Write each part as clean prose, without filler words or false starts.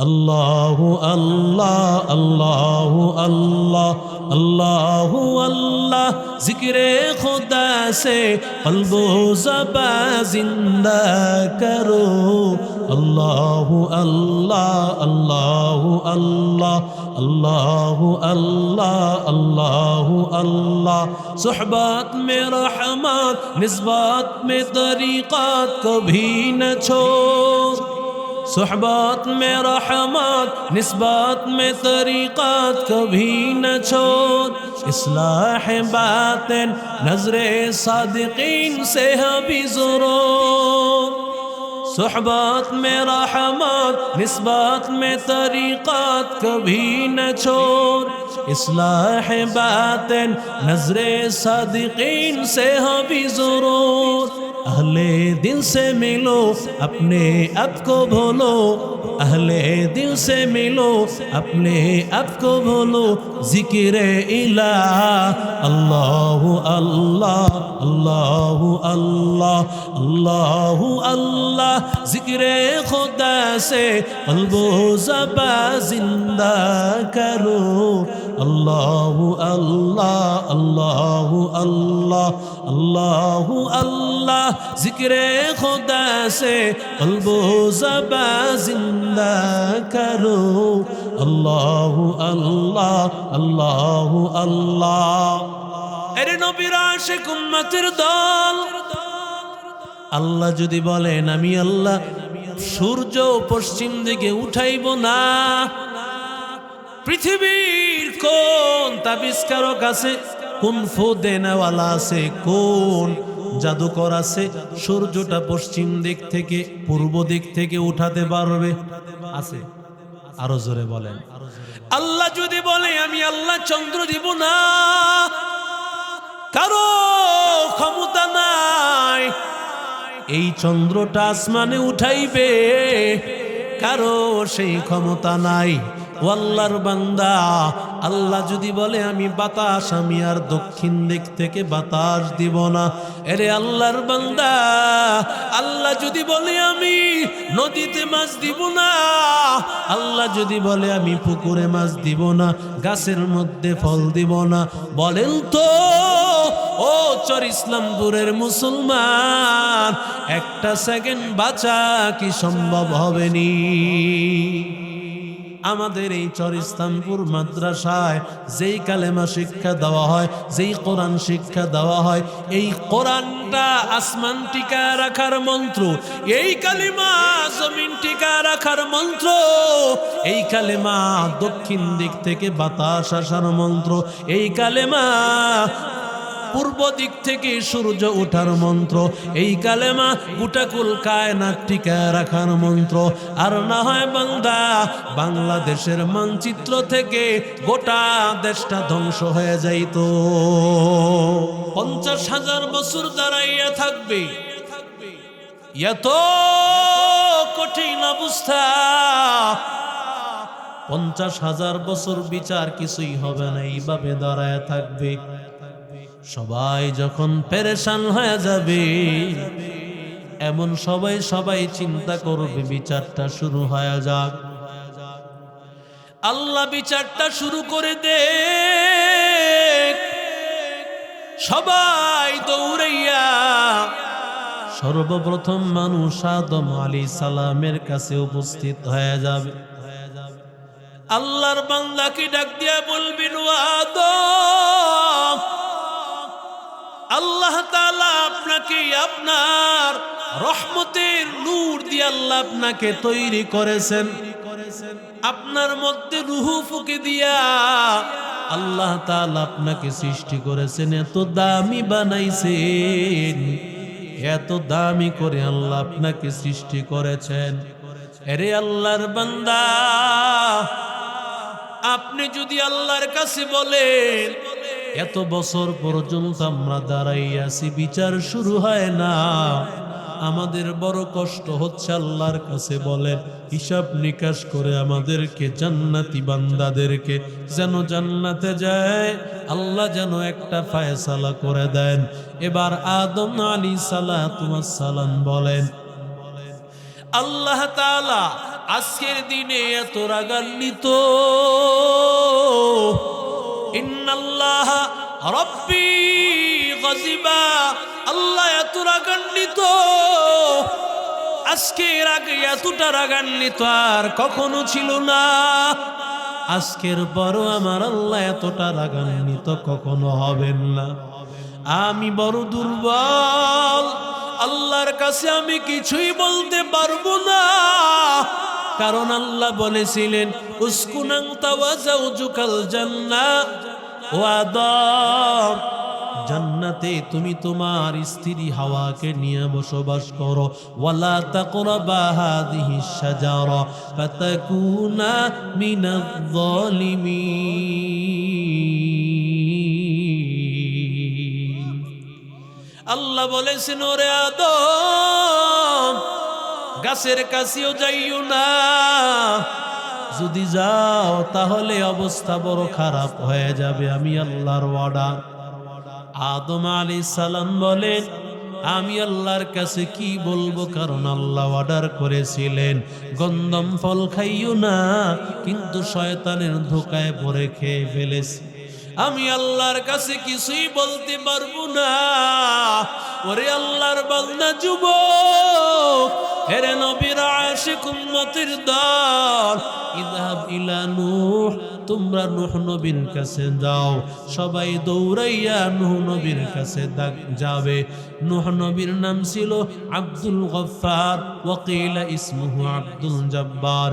अल्लाहु अल्लाह अल्लाहु अल्लाह अल्लाहु अल्लाह जिक्रे खुदा से क़ल्बो ज़बां जिंदा करो। अल्लाहु अल्लाह अल्लाहु अल्लाह अल्लाहु अल्लाह अल्लाहु अल्लाह। सुहबत में रहमत निस्बत में तरीक़त कभी न छोड़, सुहबत में रहमत निस्बत में तरीक़त कभी न छोड़। इस्लाह बातिन नज़रे सादिक़ीन से हबी ज़रूर। सुहबत में रहमत निस्बत में तरीक़त कभी न छोड़। इस्लाह बातिन नज़रे सादिक़ीन से हबी ज़रूर। अहले दिल से मिलो अपने आप को भूलो, अहले दिल से मिलो अपने आप को भूलो। ज़िक्र इलाह अल्लाहु अल्लाह अल्लाहु अल्लाह अल्लाहु अल्लाह। ज़िक्र खुदा से क़ल्बो ज़बां जिंदा करो। अल्लाहु अल्लाह अल्लाहु अल्लाह अल्लाहु अल्लाह। ज़िक्र खुदा से क़ल्बो ज़बां जिंदा करो। अल्लाहु अल्लाह अल्लाहु अल्लाह। एरे नबीर आशिक उम्मतेर दल, আল্লাহ যদি বলেন আমি আল্লাহ সূর্য পশ্চিম দিকে উঠাইব না, পৃথিবীর কোন তাবিজকারক আছে, কোন ফু দেনেওয়ালা আছে, কোন জাদুকর আছে সূর্যটা পশ্চিম দিক থেকে পূর্ব দিক থেকে উঠাতে পারবে? আছে? আরো জোরে বলেন। আল্লাহ যদি বলে আমি আল্লাহ চন্দ্র দিব না, কারো ক্ষমতা নাই এই চন্দ্রটা আসমানে উঠাইবে, কারো সেই ক্ষমতা নাই। ও আল্লাহর বান্দা, আল্লাহ যদি বলে আমি বাতাস, আমি আর দক্ষিণ দিক থেকে বাতাস দিব না। এরে আল্লাহর বান্দা, আল্লাহ যদি বলে আমি নদীতে মাছ দিব না, আল্লাহ যদি বলে আমি পুকুরে মাছ দিব না, গাছের মধ্যে ফল দিব না, বলেন তো ও চর ইসলামপুরের মুসলমান, একটা সেকেন্ড বাঁচা কি সম্ভব হবে নি? আমাদের এই চর ইসলামপুর মাদ্রাসায় যেই কালেমা শিক্ষা দেওয়া হয়, যেই কোরআন শিক্ষা দেওয়া হয়, এই কোরআনটা আসমান টিকা রাখার মন্ত্র, এই কালেমা জমিন টিকা রাখার মন্ত্র, এই কালেমা দক্ষিণ দিক থেকে বাতাস আসার মন্ত্র, এই কালেমা পূর্ব দিক থেকে সূর্য ওঠার মন্ত্র, এই কালেমা গোটাকুল কায়নাত টিকা রাখার মন্ত্র। আর না হয় বান্দা বাংলাদেশের মানচিত্র থেকে গোটা দেশটা ধ্বংস হয়ে যাইত। 50,000 বছর দাঁড়াইয়া থাকবে, এত কঠিন অবস্থা। 50,000 বছর বিচার কিছুই হবে না, এইভাবে দাঁড়ায় থাকবে। সবাই যখন পেরেশান হয়ে যাবে, এমন সবাই চিন্তা করবে বিচারটা শুরু হয়ে যাক। আল্লাহ বিচারটা শুরু করে দে। সবাই দৌড়াইয়া সর্বপ্রথম মানুষ আদম আলাইহিস সালামের কাছে উপস্থিত হয়ে যাবে। আল্লাহর বান্দাকে ডাক দিয়া বলবেন, ও আদম, আল্লাহ তাআলা আপনাকে আপনার রহমতের নূর দিয়ে আল্লাহ আপনাকে তৈরি করেছেন, আপনার মধ্যে রূহ ফুঁকে দিয়া আল্লাহ তাআলা আপনাকে সৃষ্টি করেছেন, এত দামি বানাইছেন, এত দামি করে আল্লাহ আপনাকে সৃষ্টি করেছেন। আরে আল্লাহর বান্দা, আপনি যদি আল্লাহর কাছে বলেন এত বছর পর্যন্ত আমরা দাঁড়াইয়া আছি, বিচার শুরু হয় না, আমাদের বড় কষ্ট হচ্ছে, আল্লাহর কাছে বলেন হিসাব নিকাশ করে আমাদেরকে জান্নাতি বান্দাদেরকে যেন জান্নাতে যায়, আল্লাহ যেন একটা ফয়সালা করে দেন। এবার আদম আলাইহিস সালাম বলেন, আল্লাহ তাআলা আজকের দিনে এত রাগান্বিত, ইন্নাল্লাহ রাব্বি গাযিবা, আল্লাহ এত রাগান্বিত, আজকের আগে এতটা রাগান্বিত আর কখনো ছিল না। আজকের পরও আমার আল্লাহ এতটা রাগান্বিত কখনো হবেন না। আমি বড় দুর্বল, আল্লাহর কাছে আমি কিছুই বলতে পারবো না, কারণ আল্লাহ বলেছিলেন উসকুন আনতা ওয়া যাওজুকাল জান্নাহ, ও আদম জান্নাতে তুমি তোমার স্ত্রী হাওয়াকে নিয়ে বসবাস করো, ওয়ালা তাকরাবা হাযিহিশ শাজারা ফাতাকুনা মিনাজ যালিমিন। আল্লাহ বলেছেন ওরে আদম গাছের কাছেও যাইও না, যদি যাও তাহলে অবস্থা বড় খারাপ হয়ে যাবে, আমি আল্লাহর ওয়াদা। আদম আলাইহিস সালাম বলেন আমি আল্লাহর কাছে কি বলবো, কারণ আল্লাহ অর্ডার করেছিলেন গন্ধম ফল খাইও না, কিন্তু শয়তানের ধোকায় পড়ে খেয়ে ফেলেছি, আমি আল্লাহর কাছে কিছুই বলতে পারবো না। ওরে আল্লাহর বান্দা যুবক, হেরে নবীর আশিক উম্মতের দল, ইযহাব ইলা নূহ, তোমরা নূহ নবীর কাছে যাও। সবাই দৌড়াইয়া নূহ নবীর কাছে যাবে। নূহ নবীর নাম ছিল আব্দুল গফফার, ওয়াকিলা ইসমুহু আব্দুল জব্বার।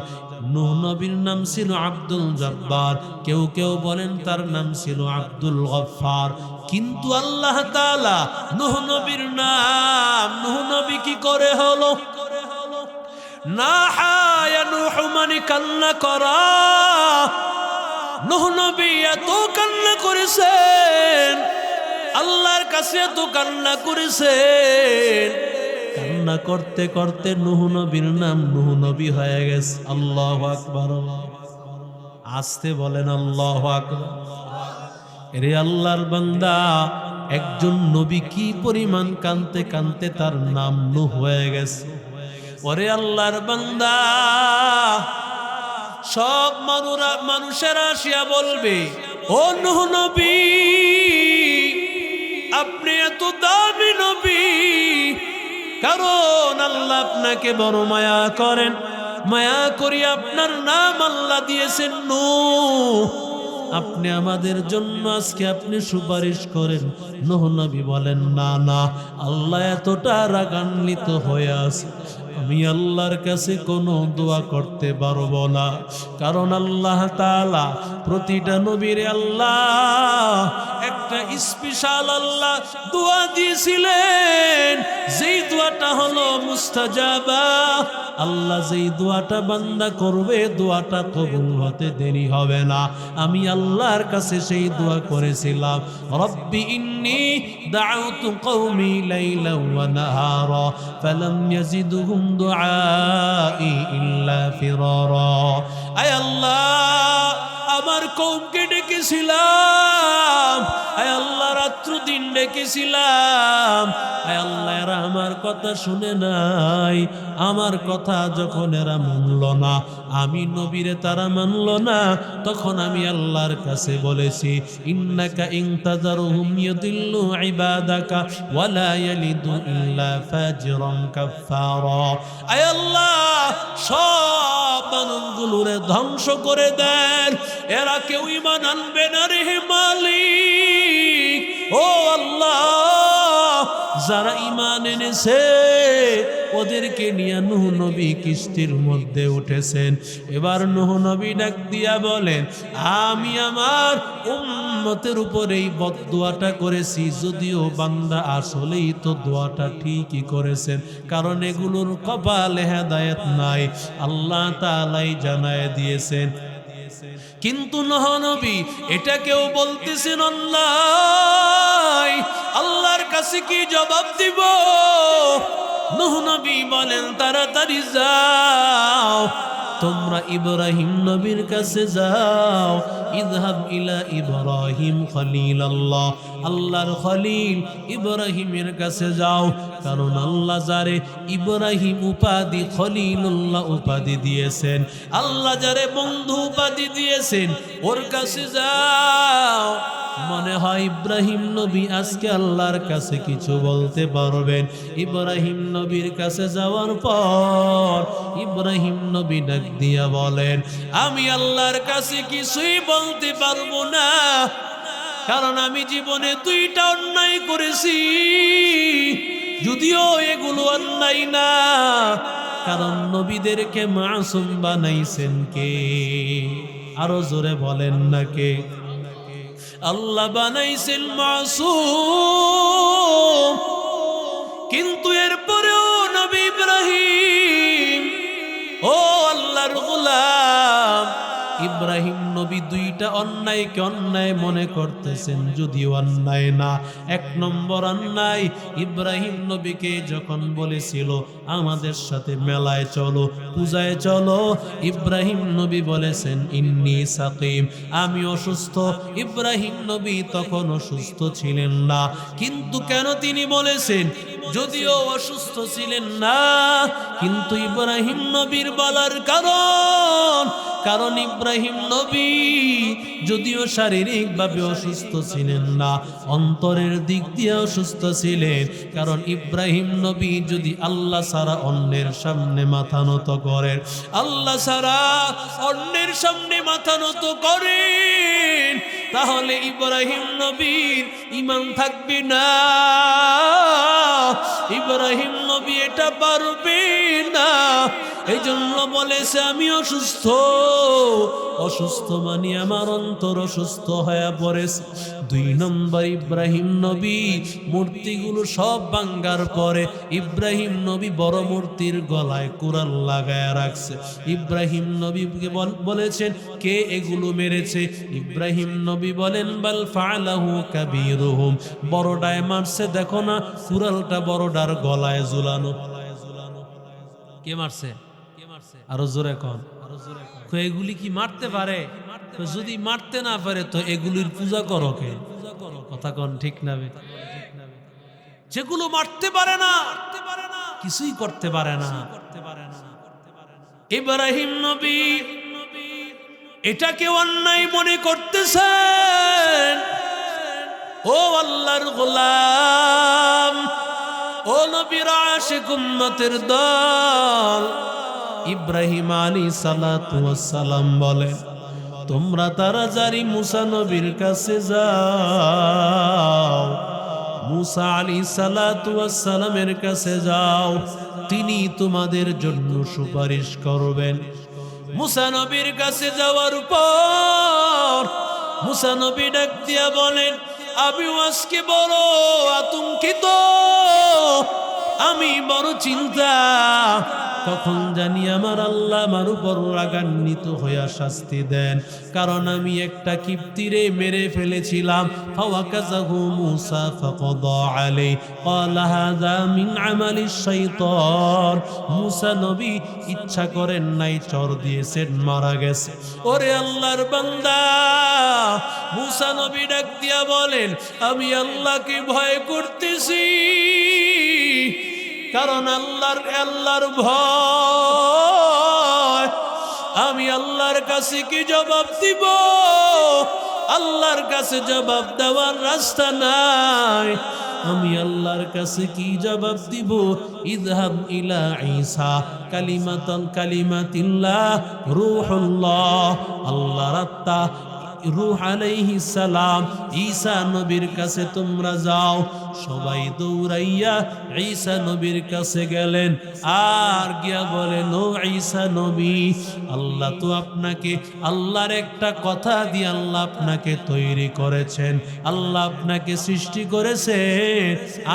নূহ নবীর নাম ছিল আব্দুল জব্বার, কেউ কেউ বলেন তার নাম ছিল আব্দুল গফফার। কিন্তু আল্লাহ তাআলা নূহ নবীর নাম, নূহ নবী কি করে হলো না, হায়া নূহ মানে কান্না করা। নূহ নবী এত কান্না করেছেন, আল্লাহর কাছে এত কান্না করেছেন, কান্না করতে করতে নূহ নবীর নাম নূহ নবী হয়ে গেছে। আল্লাহু আকবার, আস্তে বলেন আল্লাহু আকবার। এরে আল্লাহর বান্দা, একজন নবী কি পরিমাণ কানতে কানতে তার নাম নূহ হয়ে গেছে। ওরে আল্লাহর বান্দা, সব মানুষেরা আসিয়া বলবে ও নূহ নবী আপনি এত দামি নবী, কারণ আল্লাহ আপনাকে বড় মায়া করেন, মায়া করি আপনার নাম আল্লাহ দিয়েছেন নূহ, আপনি আমাদের জন্য আজকে আপনি সুপারিশ করেন। নূহ নবী বলেন না না, আল্লাহ এতটা রাগান্বিত হয়ে আছে, আমি আল্লাহর কাছে কোনো দোয়া করতে পারবো না, কারণ আল্লাহ তাআলা প্রতিটা নবীর আল্লাহ একটা স্পেশাল আল্লাহ দোয়া দিয়েছিলেন, যেই দোয়াটা হলো মুস্তাজাবা। আল্লাহ যেই দোয়াটা বান্দা করবে দোয়াটা কবুল হতে দেরি হবে না। আমি আল্লাহর কাছে সেই দোয়া করেছিলাম, রব্বি ইন্নী দাউতু কওমি লাইলান ওয়া নাহারা ফালাম ইয়াজিদহুম দুআই ইল্লা ফিরারা। আয় আল্লাহ, আমার কওমকে ডেকেছিলাম, আয় আল্লাহ রাত্র দিন ডেকেছিলাম, আয় আল্লাহ এরা আমার কথা শুনে নাই, আমার কথা যখন এরা মানল না, আমি নবীরে তারা মানল না, তখন আমি আল্লাহর কাছে বলেছি ইন্নাকা ইনতাযারহুম ইয়াদিল্লু ইবাদাকা ওয়ালা ইয়ালিদু ইল্লা ফাজিরান কাফফারা। আয় আল্লাহ, সব বানরগুলোরে ধ্বংস করে দেন, এরা কেউ ঈমান আনবে না রে মালিক। ও আল্লাহ, যারা ঈমান এনেছে ওদেরকে নিয়ে নূহ নবী কিস্তির মধ্যে উঠেছেন। এবার নূহ নবী ডাক দিয়া বলেন, আমি আমার উম্মতের উপরে এই বদদোয়াটা করেছি, যদিও বান্দা আসলেই তো দোয়াটা ঠিকই করেছেন, কারণ এগুলোর কপালে হেদায়েত নাই, আল্লাহ তাআলাই জানায় দিয়েছেন। কিন্তু নূহ নবী এটা কেউ বলতেছেন আল্লাহ, আল্লাহর কাছে কি জবাব দিব? নূহ নবী বলেন তাড়াতাড়ি যাও, তোমরা ইব্রাহিম নবীর কাছে যাও, ইযহাব ইলা ইব্রাহিম খলিলাল্লাহ, আল্লাহর খলিল ইব্রাহিমের কাছে যাও। কারণ আল্লাহ যারে ইব্রাহিম উপাধি খলিলুল্লাহ উপাধি দিয়েছেন, আল্লাহ যারে বন্ধু উপাধি দিয়েছেন, ওর কাছে যাও। মনে হয় ইব্রাহিম নবী আজকে আল্লাহর কাছে কিছু বলতে পারবেন। ইব্রাহিম নবীর কাছে যাওয়ার পর ইব্রাহিম নবী ডাক দিয়া বলেন, আমি আল্লাহর কাছে কিছুই বলতে পারবো না, কারণ আমি জীবনে 2টা অন্যায় করেছি, যদিও এগুলো অন্যায় না, কারণ নবীদেরকে মাসুম বানাইছেন কে? আরো জোরে বলেন না কে? আল্লাহ বানাইছেন মাসুম। কিন্তু এরপরেও নবী ইব্রাহিম, ও আল্লাহর গোলাম ইব্রাহিম নবী 2টা অন্যায়কে অন্যায় মনে করতেছেন, যদিও অন্যায় না। 1 নম্বর অন্যায়, ইব্রাহিম নবীকে যখন বলেছিল আমাদের সাথে মেলায় চলো, পূজায় চলো, ইব্রাহিম নবী বলেছেন ইন্নী সাকিম, আমি অসুস্থ। ইব্রাহিম নবী তখন অসুস্থ ছিলেন না, কিন্তু কেন তিনি বলেছেন? যদিও অসুস্থ ছিলেন না, কিন্তু ইব্রাহিম নবীর বলার কারণ ইব্রাহিম নবী যদিও শারীরিকভাবে অসুস্থ ছিলেন না, অন্তরের দিক দিয়ে অসুস্থ ছিলেন। কারণ ইব্রাহিম নবী যদি আল্লাহ ছাড়া অন্যের সামনে মাথা নত করেন, আল্লাহ ছাড়া অন্যের সামনে মাথা নত করেন, তাহলে ইব্রাহিম নবীর ঈমান থাকবে না। ইব্রাহিম নবী এটা পারবে না, এই জন্য বলেছে আমি অসুস্থ। অসুস্থ মানে আমার অন্তর অসুস্থ হয়ে পড়েছে। 2 নম্বর, ইব্রাহিম নবী মূর্তিগুলো সব ভাঙ্গার পরে ইব্রাহিম নবী বড় মূর্তির গলায় কুরাল লাগায় রাখছে। ইব্রাহিম নবীকে বলেছেন কে এগুলো মেরেছে? ইব্রাহিম নবী বলেন বাল ফাআলাহু কাবীরুহুম, বড়টায় মারছে, দেখো না কুরালটা বড়টার গলায় ঝুলানো। কে মারছে? আরো জোরে কন। এগুলি কি মারতে পারে? যদি মারতে না পারে তো এগুলির পূজা করো কে? কথা কন ঠিক না? যেগুলো মারতে পারে না, কিছুই করতে পারে না। ইব্রাহিম নবী এটাকে অন্যায় মনে করতেছেন। ও আল্লাহর গোলাম, ও নবীর আশিক উম্মতের দল, ইব্রাহিম আলাইহিস সালাতু ওয়াস সালাম বলেন তোমরা তাড়াতাড়ি মুসা নবীর কাছে যাও, মুসা আলাইহিস সালাতু ওয়াস সালামের কাছে যাও, তিনি তোমাদের জন্য সুপারিশ করবেন। মুসা নবীর কাছে যাওয়ার পর মুসা নবী ডাক দিয়া বলেন আমি আজকে বড় আতঙ্কিত, আমি বড় চিন্তা, কখন জানি আমার আল্লাহ আমার উপর রাগান্বিত হইয়া শাস্তি দেন। কারণ আমি একটা কিপ্তিরে মেরে ফেলেছিলাম। ফাওয়াকাযাহু মূসা ফাকাদা আলাইহি ক্বালা হাযা মিন আমালিশ শাইতান, মূসা নবী ইচ্ছা করেন নাই, চর দিয়েছেন, মারা গেছে। ওরে আল্লাহর বান্দা, মূসা নবী ডাক দিয়া বলেন আমি আল্লাহকে ভয় করতেছি, কারণ আল্লাহর ভয়। আমি আল্লাহর কাছে কি জবাব দিব? আল্লাহর কাছে জবাব দেওয়ার রাস্তা নাই। আমি আল্লাহর কাছে কি জবাব দিব? ইযহাব ইলা ঈসা কালিমাতিল্লাহ রূহুল্লাহ, আল্লাহর আত্মা রূহ আলাইহিস সালাম ঈসা নবীর কাছে তোমরা যাও। সবাই দৌড়াইয়া ঈসা নবীর কাছে গেলেন, আর গিয়া বলেন ও ঈসা নবী, আল্লাহ তো আপনাকে, আল্লাহর একটা কথা দিয়ে আল্লাহ আপনাকে তৈরি করেছেন, আল্লাহ আপনাকে সৃষ্টি করেছেন,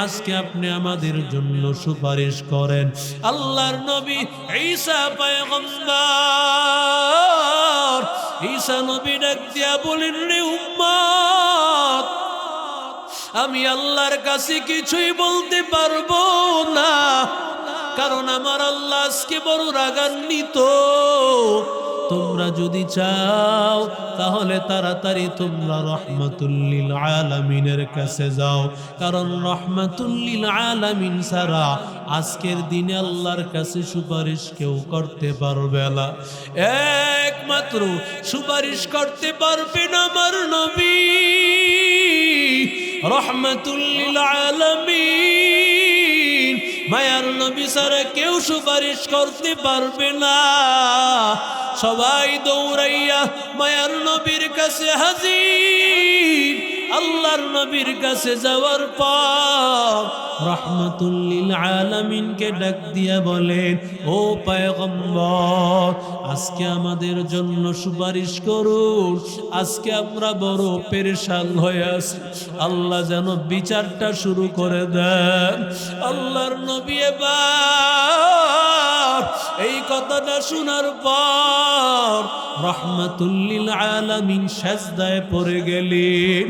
আজকে আপনি আমাদের জন্য সুপারিশ করেন। আল্লাহর নবী ঈসা পয়গম্বর, ঈসা নবী ডাক দিয়া বলেন রে উম্মত, আমি আল্লাহর কাছে কিছুই বলতে পারবো না, কারণ আমার আল্লাহ আজকে বড় রাগান্বিত। তোমরা যদি চাও তাহলে তাড়াতাড়ি তোমরা রহমাতুল লিল আলামিনের কাছে যাও, কারণ রহমাতুল লিল আলামিন ছাড়া আজকের দিনে আল্লাহর কাছে সুপারিশ কেউ করতে পারবে না। একমাত্র সুপারিশ করতে পারবেন আমার নবী রহমাতুল লিল আলামিন। মায়ার নবী ছাড়া কেউ সুপারিশ করতে পারবে না। সবাই দৌড়াইয়া মায়ার নবীর কাছে হাজির। আল্লাহর নবীর কাছে যাওয়ার পর রহমাতুল লিল আলামিনকে ডাক দিয়া বলেন, ও পয়গম্বর, আজকে আমাদের জন্য সুপারিশ করুন। আজকে আমরা বড় পেরেশান হয়ে আছি, আল্লাহ যেন বিচারটা শুরু করে দেন। আল্লাহর নবী এবার এই কথাটা শোনার পর রহমাতুল লিল আলামিন সাজদায় পড়ে গেলেন।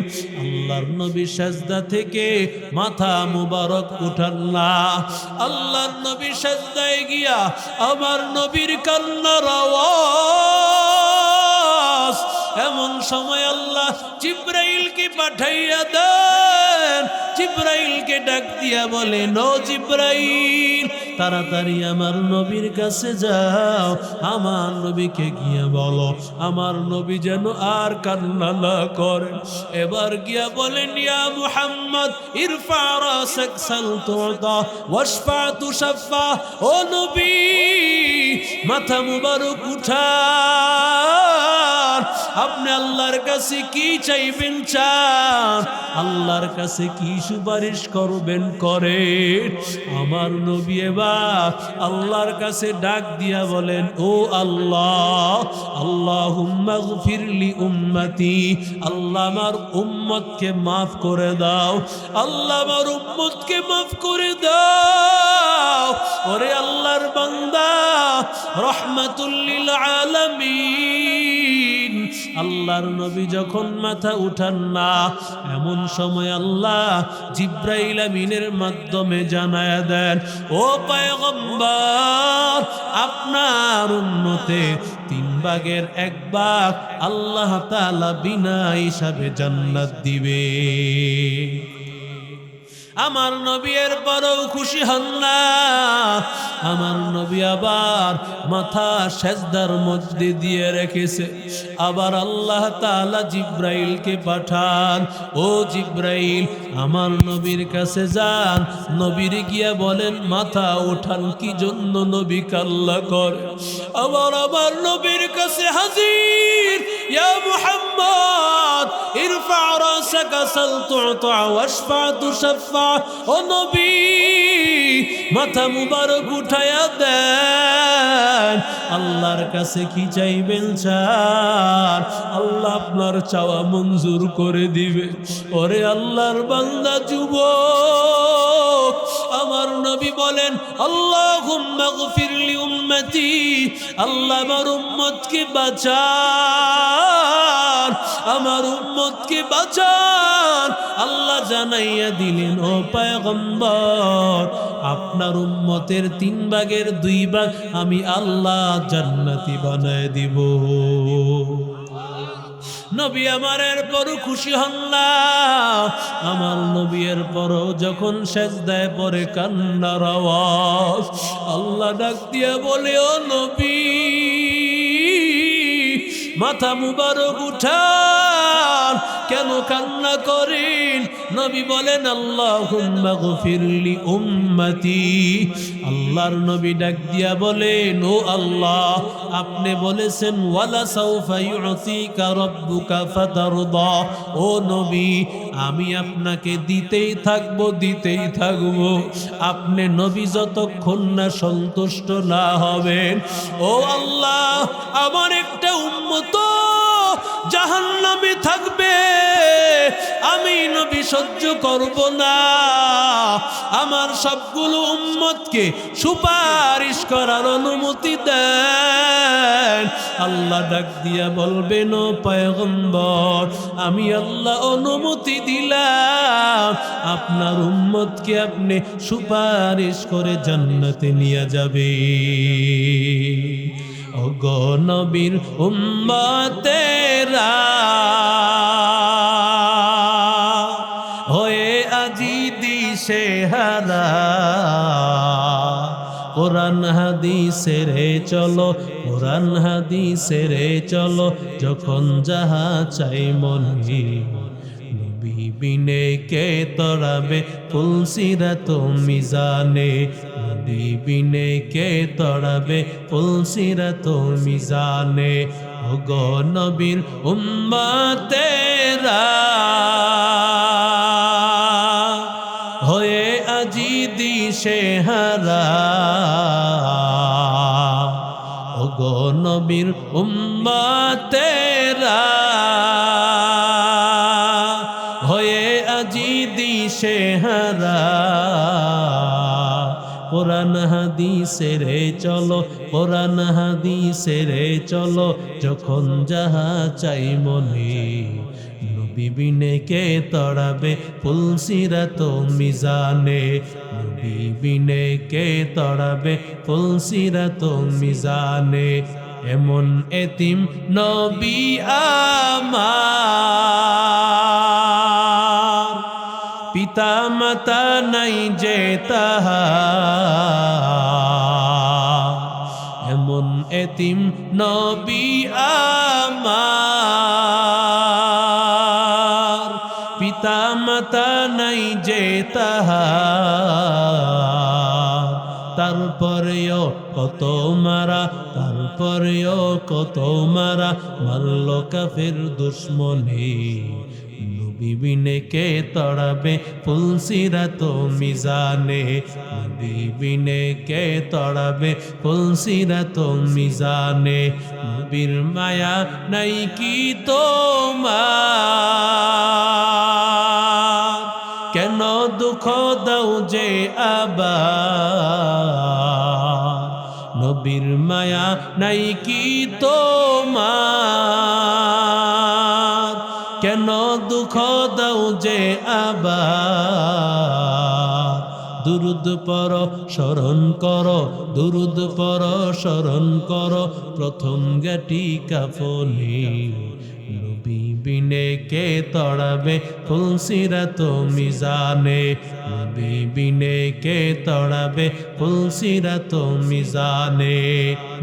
আল্লাহর নবী সাজদা থেকে মাথা মুবারক উঠান না। আল্লাহর নবী সাজদায় গিয়া আমার নবীর কান্নার আওয়াজ। এমন সময় আল্লাহ জিব্রাইলকে পাঠাইয়া দেন। জিব্রাইলকে ডাক দিয়া বলেন, ও জিব্রাইল, তাড়াতাড়ি আমার নবীর কাছে যাও, আমার নবীকে গিয়ে বলো আমার নবী যেন আর কান্না না করেন। এবার গিয়া বলেন, ইয়া মুহাম্মদ ইরফা রাসাক সাল তুতা ওয়াশফা তুশাফা। ও নবী, মাথা মুবারক উঠান, আপনি আল্লাহর কাছে কি চাইবেন চান, আল্লাহর কাছে কি সুপারিশ করবেন করেন। আমার নবী এবার আল্লাহর কাছে ডাক দিয়া বলেন, ও আল্লাহ, আল্লাহুম্মা গফিরলি উম্মতি, আল্লাহ আমার উম্মতকে মাফ করে দাও, আল্লাহ আমার উম্মতকে মাফ করে দাও। ওরে আল্লাহর বান্দা রহমাতুল লিল আলামিন, আল্লাহর নবী যখন মাথা উঠান না, এমন সময় আল্লাহ জিব্রাইল আমিনের মাধ্যমে জানায়া দেন, ও পয়গম্বর, আপনার উম্মতে 3 ভাগের 1 ভাগ আল্লাহ তাআলা বিনা হিসাবে জান্নাত দিবে। আমার নবী এর পরেও খুশি হন না। আমার নবী আবার মাথা সেজদার মধ্যে দিয়ে রেখেছে। আবার আল্লাহ তাআলা জিব্রাইলকে পাঠান, ও জিব্রাইল, আমার নবীর কাছে যান, নবীর গিয়া বলেন মাথা ওঠান কি জন্য নবী কাল্লা করে। আবার আমার নবীর কাছে হাজির, ইয়া মুহাম্মদ ইরফা রাসাকা সাল তুতা ওয়াশফা তুশাফা। ও নবী, মাথা মুবারক উঠায়া দেন, আল্লাহর কাছে কি চাইবেন চান, আল্লাহ আপনার চাওয়া মঞ্জুর করে দিবে। ওরে আল্লাহর বান্দা যুবক, আমার নবী বলেন, আল্লাহুম্মা গফিরলি উম্মতি, আল্লাহ আমার উম্মতকে বাঁচান, আমার উম্মতকে বাঁচান। আল্লাহ জানাইয়া দিলেন, ও পয়গম্বর, আপনার উম্মতের 3 ভাগের 2 ভাগ আমি আল্লাহ জান্নাতি বানায় দিব। নবী আমার এরপর খুশি হন না। আমার নবী এরপরও যখন সেজদায় পড়ে কান্নার আওয়াজ, আল্লাহ ডাক দিয়া বলে, ও নবী, মাথা মুবারক উঠান, কেন কান্না করেন? নবী বলেন, আল্লাহুম্মা গফিরলি উম্মতি। আল্লাহর নবী ডাক দিয়া বলেন, ও আল্লাহ, আপনি বলেছেন ওয়ালা সাউফা ইউতিকা রাব্বুকা ফাতারদা। ও নবী, আমি আপনাকে দিতেই থাকবো, দিতেই থাকবো, আপনি নবী যতক্ষণ না সন্তুষ্ট না হবেন। ও আল্লাহ, আমার একটা উম্মত জাহান্নামে থাকবে, আমি নবী সহ্য করব না। আমার সবগুলো উম্মতকে সুপারিশ করার অনুমতি দেন। আল্লাহ ডাক দিয়া বলবেন, ও পয়গম্বর, আমি আল্লাহ অনুমতি দিলাম, আপনার উম্মতকে আপনি সুপারিশ করে জান্নাতে নিয়ে যাবে। ওগো নবীর উম্মতেরা হয়ে আজি দিশে হারা, কোরআন হাদিসের চলো, কোরআন হাদিসের চলো, যখন যাহা চাই মনে। নবী বিনে কে তড়াবে ফুলসিরাত মিজানে, নবী বিনে কে তড়াবে ফুলসিরাত মিজানে। ওগো নবীর উম্মতেরা হয়ে আজি দিশে হারা, ওগো নবীর উম্মতেরা হয়ে আজি দিশে হারা, কোরআন হাদিসের চলো, কোরআন হাদিসের চলো, যখন যাহা চাই মনে। নবী বিনে কে তড়াবে ফুলসিরাত মিজানে, নবী বিনে কে তড়াবে ফুলসিরাত মিজানে। এমন এতিম নবী আমার, পিতা মাতা নাই যে তাহার। এমন এতিম নবী আমার, পিতা মাতা নাই যে তাহার। তারপরেও কত মারা, তারপরেও কত মারা, মারল কাফের দুশ্মনে। নবী বিনে কে তড়াবে ফুলসিরাত মিজানে, নবী বিনে কে তড়াবে ফুলসিরাত মিজানে। নবীর মায়া নাই কি তোমার, কেন দুঃখ দাও যে আবার। নবীর মায়া নাই কি তোমার, কেন দুঃখ দাও যে আবার। দুরুদ পড়ো স্মরণ করো, দুরুদ পড়ো স্মরণ করো, প্রথম গাটি কাফনে। নবী বিনে কে তড়াবে ফুলসিরাত মিজানে, নবী বিনে কে তড়াবে ফুলসিরাত মিজানে।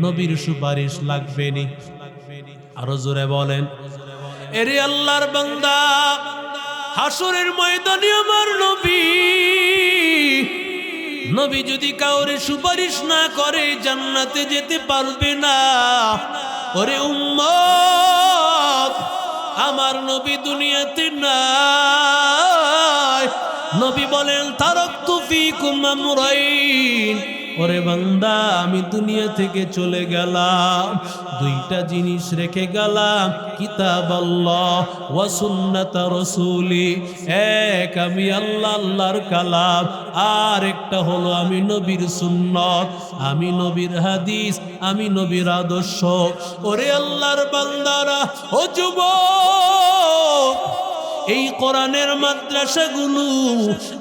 নবীর সুপারিশ লাগবে নি? আরো জোরে বলেন। এরে আল্লাহর বান্দা, হাসরের ময়দানে আমার নবী, নবী যদি কাউরে সুপারিশ না করে জান্নাতে যেতে পারবে না। ওরে উম্মত, আমার নবী দুনিয়াতে নাই। নবী বলেন, তারাকতু ফীকুম আমরাইন। ওরে বান্দা, আমি দুনিয়া থেকে চলে গেলাম, দুইটা জিনিস রেখে গেলাম, কিতাব আল্লাহ ওয়া সুন্নাত রাসূলি। এক, আমি আল্লাহ আল্লাহর কালাম, আর একটা হলো আমি নবীর সুন্নাত, আমি নবীর হাদিস, আমি নবীর আদর্শ। ওরে আল্লাহর বান্দারা, ও যুবক, এই কোরআনের মাদ্রাসাগুলো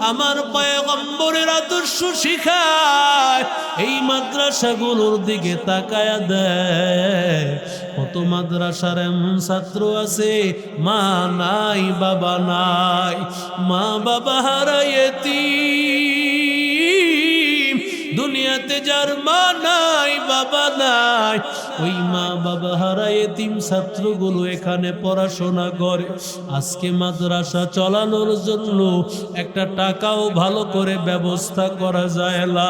আমার পয়গম্বরের আদর্শ শিখায়। এই মাদ্রাসাগুলোর দিকে তাকায়া দেয়, কত মাদ্রাসার এমন ছাত্র আছে মা নাই বাবা নাই, মা বাবা হারায় এতিম। দুনিয়াতে যার মা নাই বাবা নাই, ওই মা বাবা হারায় এতিম ছাত্রগুলো এখানে পড়াশোনা করে। আজকে মাদ্রাসা চালানোর জন্য একটা টাকাও ভালো করে ব্যবস্থা করা যায় না,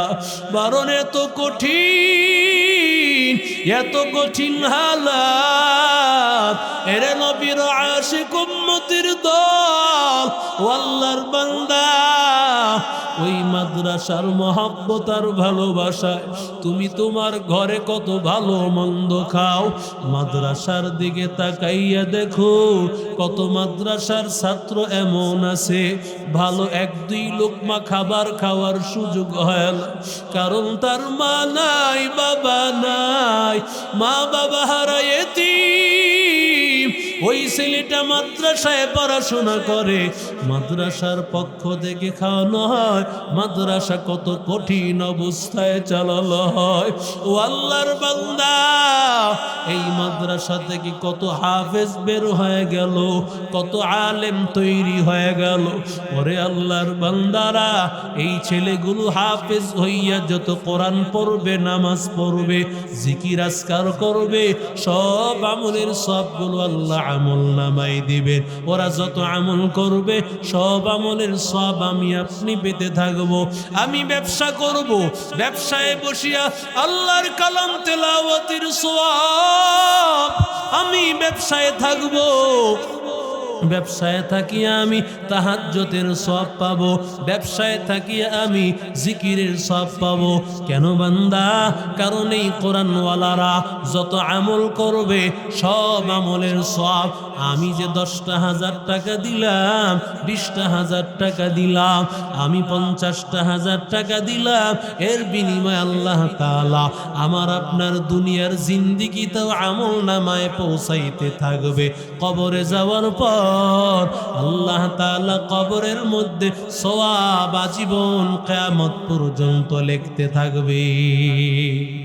কারণ এত কঠিন, এত কঠিন হালাত। এরে নবীর আশিক উম্মতের দল, ও আল্লাহর বান্দা, ওই মাদ্রাসার মহব্বত আর ভালোবাসায় তুমি তোমার ঘরে কত ভালো মন্দ খাও। মাদ্রাসার দিকে তাকাইয়া দেখো কত মাদ্রাসার ছাত্র এমন আছে ভালো এক দুই লোকমা খাবার খাওয়ার সুযোগ হয় না, কারণ তার মা নাই, বাবা নাই, মা বাবা হারা এতিম। ওই ছেলেটা মাদ্রাসায় পড়াশোনা করে, মাদ্রাসার পক্ষ থেকে খাওয়ানো হয়, মাদ্রাসা কত কঠিন অবস্থায় চালানো হয়। ও আল্লাহর বান্দা, এই মাদ্রাসা থেকে কত হাফেজ বের হয়ে গেল, কত আলেম তৈরি হয়ে গেল। ওরে আল্লাহর বান্দারা, এই ছেলেগুলো হাফেজ হইয়া যত কোরআন পড়বে, নামাজ পড়বে, জিকির আজকার করবে, সব আমলের সবগুলো আল্লাহ আমল নামাই দিবেন। ওরা যত আমল করবে সব আমলের সব আমি আপনি পেতে থাকবো। আমি ব্যবসা করব, ব্যবসায় বসিয়া আল্লাহর কালাম তেলাওয়াতের সওয়াব আমি ব্যবসায় থাকবো, ব্যবসায় থাকিয়া আমি তাহাজ্জুদের সওয়াব পাবো, ব্যবসায় থাকিয়া আমি জিকিরের সওয়াব পাবো। কেন বান্দা? কারণ এই কোরআনওয়ালারা যত আমল করবে সব আমলের সওয়াব আমি যে 10,000 টাকা দিলাম, 20,000 টাকা দিলাম, আমি 50,000 টাকা দিলাম, এর বিনিময়ে আল্লাহ তাআলা আমার আপনার দুনিয়ার জিন্দেগিতেও আমল নামায় পৌঁছাইতে থাকবে। কবরে যাওয়ার পর আল্লাহ তাআলা কবরের মধ্যে সওয়াব আজীবন কিয়ামত পর্যন্ত লিখতে থাকবে।